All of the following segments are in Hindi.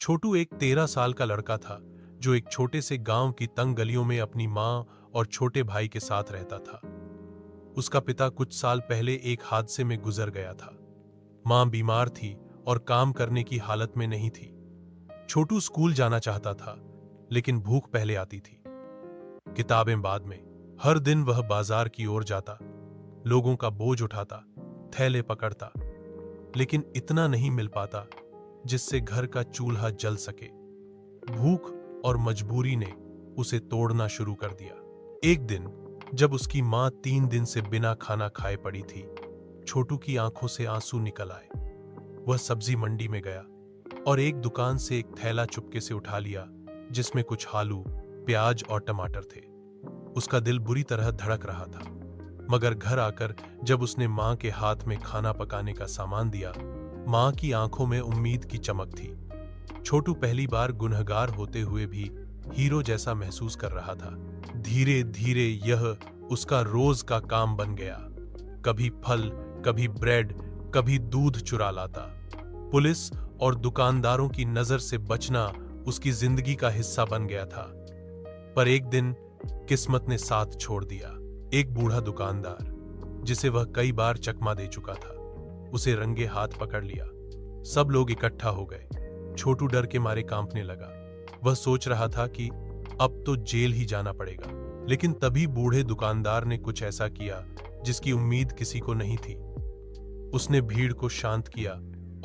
छोटू एक 13 साल का लड़का था जो एक छोटे से गांव की तंग गलियों में अपनी मां और छोटे भाई के साथ रहता था। उसका पिता कुछ साल पहले एक हादसे में गुजर गया था। मां बीमार थी और काम करने की हालत में नहीं थी। छोटू स्कूल जाना चाहता था, लेकिन भूख पहले आती थी, किताबें बाद में। हर दिन वह बाजार की ओर जाता, लोगों का बोझ उठाता, थैले पकड़ता, लेकिन इतना नहीं मिल पाता जिससे घर का चूल्हा जल सके। भूख और मजबूरी ने उसे तोड़ना शुरू कर दिया। एक दिन जब उसकी मां 3 दिन से बिना खाना खाए पड़ी थी, छोटू की आंखों से आंसू निकल आए। वह सब्जी मंडी में गया और एक दुकान से एक थैला चुपके से उठा लिया जिसमें कुछ आलू, प्याज और टमाटर थे। उसका दिल बुरी तरह धड़क रहा था, मगर घर आकर जब उसने मां के हाथ में खाना पकाने का सामान दिया, मां की आंखों में उम्मीद की चमक थी। छोटू पहली बार गुनहगार होते हुए भी हीरो जैसा महसूस कर रहा था। धीरे धीरे यह उसका रोज का काम बन गया। कभी फल, कभी ब्रेड, कभी दूध चुरा लाता। पुलिस और दुकानदारों की नजर से बचना उसकी जिंदगी का हिस्सा बन गया था। पर एक दिन किस्मत ने साथ छोड़ दिया। एक बूढ़ा दुकानदार, जिसे वह कई बार चकमा दे चुका था, उसे रंगे हाथ पकड़ लिया। सब लोग इकट्ठा हो गए। छोटू डर के मारे कांपने लगा। वह सोच रहा था कि अब तो जेल ही जाना पड़ेगा। लेकिन तभी बूढ़े दुकानदार ने कुछ ऐसा किया जिसकी उम्मीद किसी को नहीं थी। उसने भीड़ को शांत किया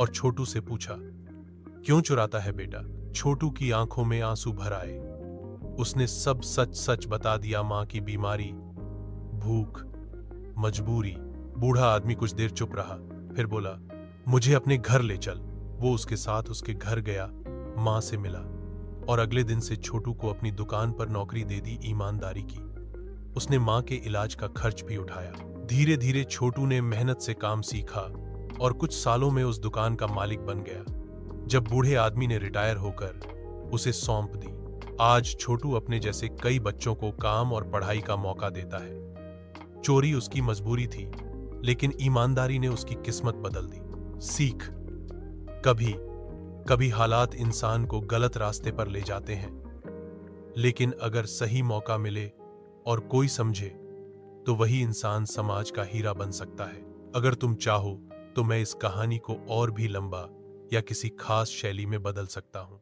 और छोटू से पूछा, क्यों चुराता है बेटा? छोटू की आंखों में आंसू भर आए। उसने सब सच सच बता दिया। मां की बीमारी, भूख, मजबूरी। बूढ़ा आदमी कुछ देर चुप रहा, फिर बोला, मुझे अपने घर ले चल। वो उसके साथ उसके घर गया, मां से मिला और अगले दिन से छोटू को अपनी दुकान पर नौकरी दे दी। ईमानदारी की। उसने मां के इलाज का खर्च भी उठाया। धीरे धीरे छोटू ने मेहनत से काम सीखा और कुछ सालों में उस दुकान का मालिक बन गया। जब बूढ़े आदमी ने रिटायर होकर उसे सौंप दी, आज छोटू अपने जैसे कई बच्चों को काम और पढ़ाई का मौका देता है। चोरी उसकी मजबूरी थी, लेकिन ईमानदारी ने उसकी किस्मत बदल दी। सीख, कभी कभी हालात इंसान को गलत रास्ते पर ले जाते हैं, लेकिन अगर सही मौका मिले और कोई समझे, तो वही इंसान समाज का हीरा बन सकता है। अगर तुम चाहो तो मैं इस कहानी को और भी लंबा या किसी खास शैली में बदल सकता हूं।